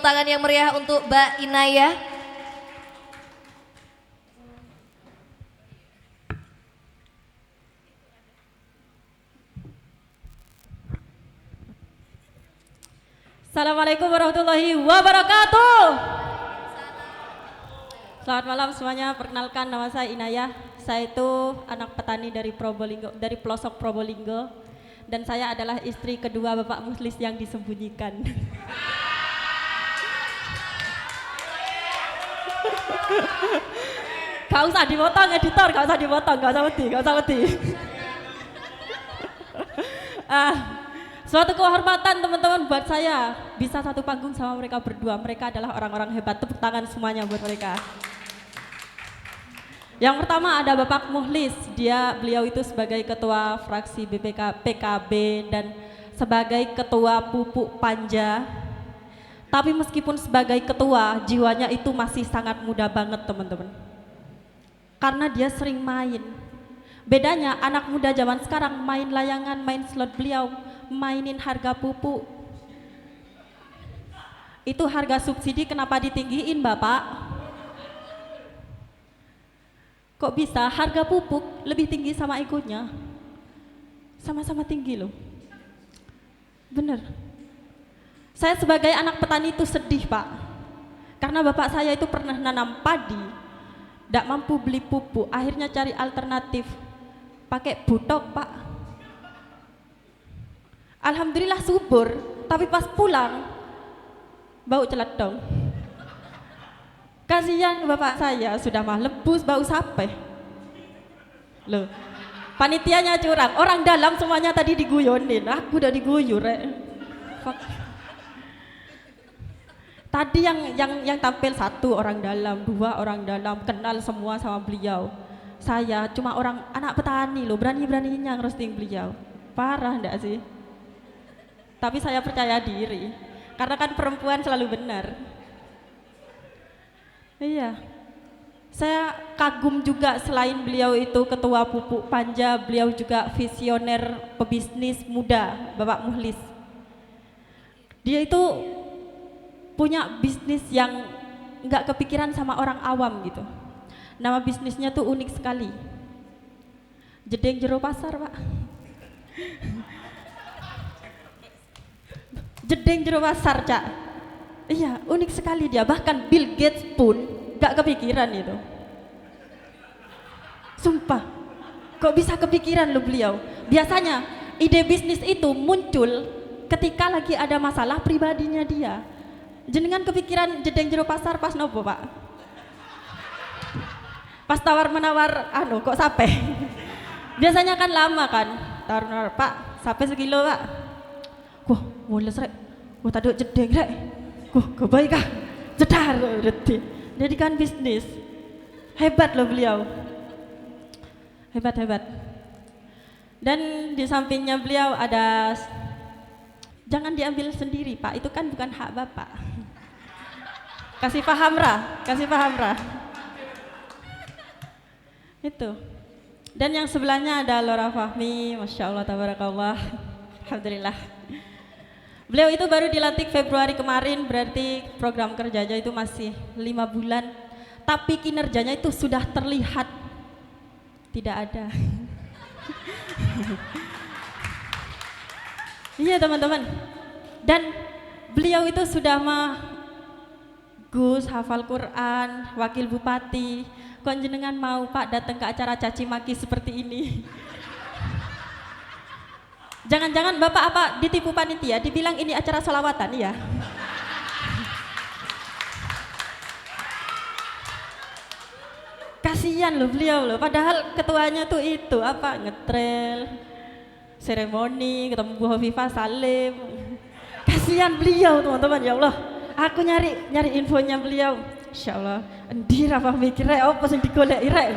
tangan yang meriah untuk Mbak Inaya. Assalamualaikum warahmatullahi wabarakatuh. Selamat malam semuanya. Perkenalkan, nama saya Inayah. Saya itu anak petani dari Probolinggo, dari pelosok Probolinggo, dan saya adalah istri kedua Bapak Muhlis yang disembunyikan. Gak usah dipotong editor, gak usah dipotong, gak usah wedi. Suatu kehormatan teman-teman buat saya bisa satu panggung sama mereka berdua. Mereka adalah orang-orang hebat. Tepuk tangan semuanya buat mereka. Yang pertama ada Bapak Muhlis. Beliau itu sebagai ketua fraksi PKB dan sebagai ketua Pupuk Panja. Tapi meskipun sebagai ketua, jiwanya itu masih sangat muda banget teman-teman. Karena dia sering main. Bedanya anak muda zaman sekarang main layangan, main slot, beliau mainin harga pupuk. Itu harga subsidi kenapa ditinggiin Bapak? Kok bisa harga pupuk lebih tinggi sama ikutnya? Sama-sama tinggi loh. Bener. Saya sebagai anak petani itu sedih Pak. Karena bapak saya itu pernah nanam padi, tidak mampu beli pupuk, akhirnya cari alternatif pakai butok Pak. Alhamdulillah subur, tapi pas pulang bau celedong. Kasihan bapak saya sudah mah lebus bau sape. Loh, panitianya curang, orang dalam semuanya tadi diguyonin, aku udah diguyur. Fuck. Tadi yang tampil satu orang dalam, dua orang dalam, kenal semua sama beliau. Saya cuma orang anak petani loh, berani-beraninya ngerosting beliau. Parah enggak sih? Tapi saya percaya diri, karena kan perempuan selalu benar. Iya, saya kagum juga selain beliau itu ketua Pupuk Panja, beliau juga visioner pebisnis muda, Bapak Muhlis. Dia itu punya bisnis yang nggak kepikiran sama orang awam gitu. Nama bisnisnya tuh unik sekali. Jedeng Jero Pasar Pak. Jedeng Jero Pasar Cak. Iya, unik sekali dia. Bahkan Bill Gates pun gak kepikiran itu. Sumpah, kok bisa kepikiran lo beliau? Biasanya ide bisnis itu muncul ketika lagi ada masalah pribadinya dia. Jenengan kepikiran Jedeng Jero Pasar pas nopo Pak? Pas tawar-menawar, kok sape? Biasanya kan lama kan, tawar-menawar, Pak, sape sekilo Pak. Wah, mules rek. Wah, tadi jedeng rek. Wah, kebaik kah? Jedar berarti. Jadi kan bisnis. Hebat loh beliau. Hebat. Dan di sampingnya beliau ada, jangan diambil sendiri Pak, itu kan bukan hak Bapak. Kasih paham Ra. Itu. Dan yang sebelahnya ada Lora Fahmi, Masya Allah, tabarakallah. Alhamdulillah. Beliau itu baru dilantik Februari kemarin, berarti program kerjanya itu masih 5 bulan. Tapi kinerjanya itu sudah terlihat tidak ada. Iya teman-teman. Dan beliau itu sudah Gus, hafal Quran, wakil bupati. Kok jenengan mau Pak datang ke acara caci maki seperti ini? Jangan-jangan Bapak apa ditipu panitia, dibilang ini acara sholawatan ya? Kasihan loh beliau loh, padahal ketuanya tuh itu apa, ngetrel, seremoni, ketemu Bu Hovifah Salim. Kasihan beliau teman-teman, ya Allah. Aku nyari infonya beliau. Insya Allah, endi ra mikir apa sing digoleki rek.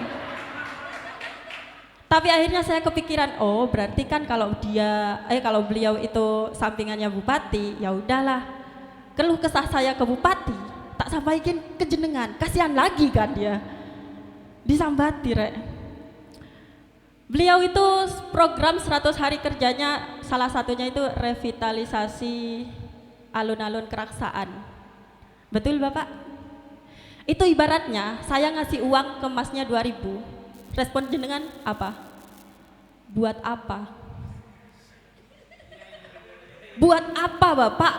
Tapi akhirnya saya kepikiran, oh berarti kan kalau beliau itu sampingannya bupati, ya udahlah. Keluh kesah saya ke bupati, tak sampaikan ke jenengan, kasihan lagi kan dia. Disambati rek. Beliau itu program 100 hari kerjanya salah satunya itu revitalisasi alun-alun Keraksaan. Betul Bapak? Itu ibaratnya saya ngasih uang ke masnya 2.000. Respon jenengan apa? Buat apa? Buat apa Bapak?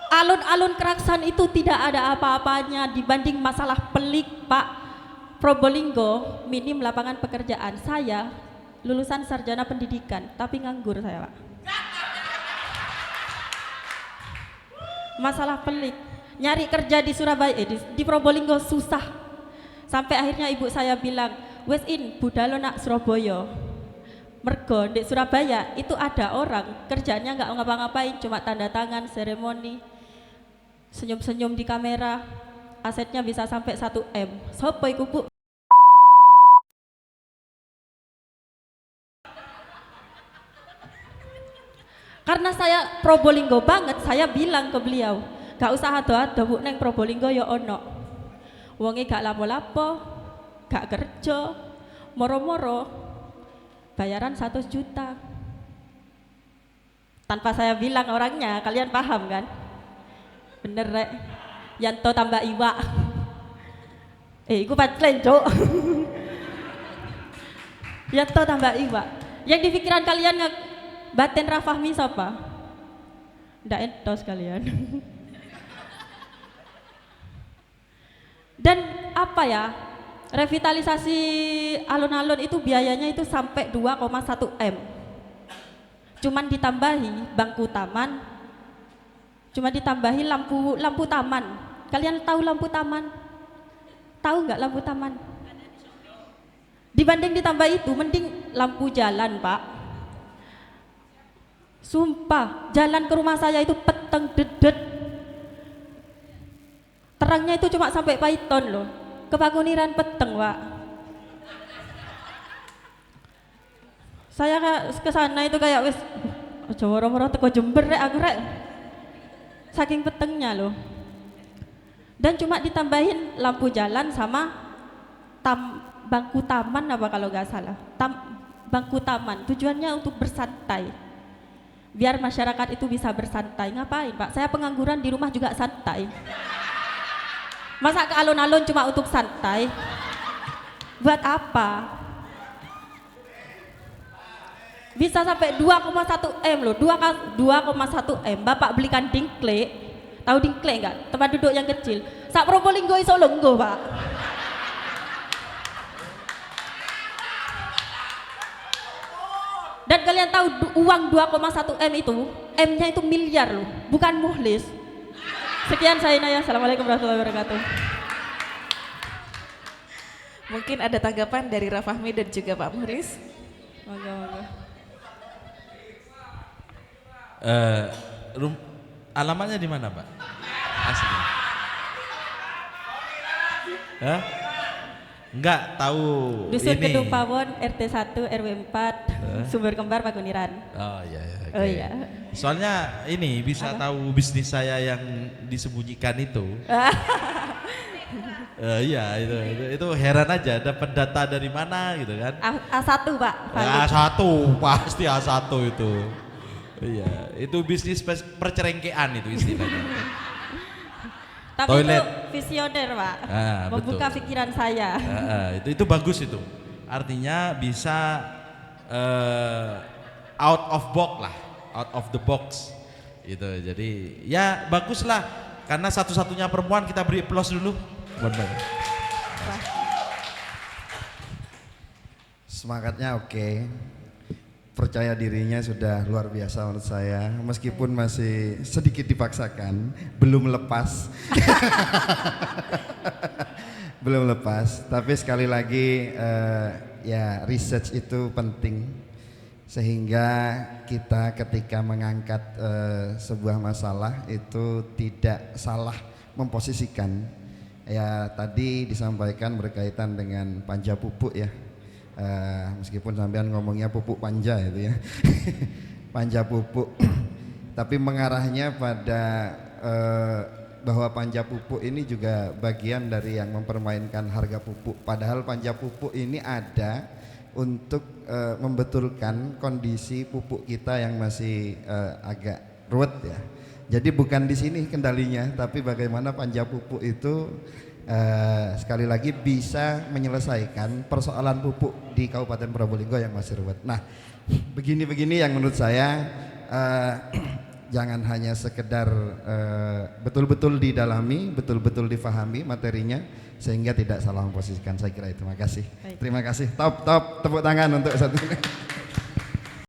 Alun-alun Keraksan itu tidak ada apa-apanya dibanding masalah pelik Pak. Probolinggo minim lapangan pekerjaan. Saya lulusan sarjana pendidikan tapi nganggur saya Pak. Masalah pelik, nyari kerja di Surabaya, di Probolinggo susah. Sampai akhirnya ibu saya bilang, wes in budalo nak Surabaya. Mergo di Surabaya itu ada orang kerjanya nggak ngapa-ngapain, cuma tanda tangan, seremoni, senyum-senyum di kamera, asetnya bisa sampai 1 M. Sopo iku Bu? Karena saya Probolinggo banget, saya bilang ke beliau, gak usah ado-ado Bu, neng Probolinggo ya ono. Wonge gak lapo-lapo, gak kerja, moro-moro, bayaran 100 juta. Tanpa saya bilang orangnya, kalian paham kan? Bener rek, Yanto tambah iwa. Iku punchline Cuk. Yanto tambah iwa. Yang di pikiran kalian Batin Rafahmi siapa? Ndak entos kalian. Dan apa ya? Revitalisasi alun-alun itu biayanya itu sampai 2,1 M. Cuman ditambahi bangku taman, cuma ditambahi lampu taman. Kalian tahu lampu taman? Tahu nggak lampu taman? Dibanding ditambah itu, mending lampu jalan Pak. Sumpah, jalan ke rumah saya itu peteng dedet. Terangnya itu cuma sampai Paiton loh. Kepaguniran peteng, Pak. Saya ke sana itu kayak wis aja moro-moro teko Jember rek aku rek. Saking petengnya loh. Dan cuma ditambahin lampu jalan sama bangku taman apa kalau nggak salah. Bangku taman tujuannya untuk bersantai. Biar masyarakat itu bisa bersantai. Ngapain Pak? Saya pengangguran di rumah juga santai. Masa ke alun-alun cuma untuk santai? Buat apa? Bisa sampai 2,1 M loh, 2,1 M. Bapak belikan dingkle. Tahu dingkle enggak? Tempat duduk yang kecil. Sak Probolinggo iso longgo, Pak. Dan kalian tahu uang 2,1 M itu, M-nya itu miliar loh, bukan muhlis. Sekian saya Naya, assalamualaikum warahmatullahi wabarakatuh. Mungkin ada tanggapan dari Rafahmi dan juga Pak Muhlis. Monggo. Alamatnya di mana Pak? Asli. Hah? Enggak tahu Dusun ini. Kedung Pawon, RT 1 RW 4, Sumber Kembar Paguniran. Oh iya. Okay. Oh iya. Soalnya ini bisa tahu bisnis saya yang disembunyikan itu. Iya itu heran aja dapat data dari mana gitu kan? A1 Pak. A1 pasti A1 itu. Iya itu bisnis percerengkean itu istilahnya. Tapi Toilet. itu visioner Pak, membuka betul. pikiran saya. Itu bagus itu. Artinya bisa out of the box. Gitu. Jadi ya baguslah karena satu-satunya perempuan kita beri applause dulu. Benar. Semangatnya oke. Percaya dirinya sudah luar biasa menurut saya, meskipun masih sedikit dipaksakan, belum lepas. Belum lepas, tapi sekali lagi ya research itu penting sehingga kita ketika mengangkat sebuah masalah itu tidak salah memposisikan. Ya tadi disampaikan berkaitan dengan panja pupuk ya. Meskipun sampean ngomongnya pupuk panja itu ya. Panja pupuk tapi mengarahnya pada bahwa panja pupuk ini juga bagian dari yang mempermainkan harga pupuk, padahal panja pupuk ini ada untuk membetulkan kondisi pupuk kita yang masih agak ruwet ya. Jadi bukan di sini kendalinya, tapi bagaimana Panja Pupuk itu sekali lagi bisa menyelesaikan persoalan pupuk di Kabupaten Probolinggo yang masih ruwet. Nah, begini-begini yang menurut saya jangan hanya sekedar betul-betul didalami, betul-betul difahami materinya sehingga tidak salah memposisikan. Saya kira itu. Terima kasih. Baik. Terima kasih. Top tepuk tangan untuk satu.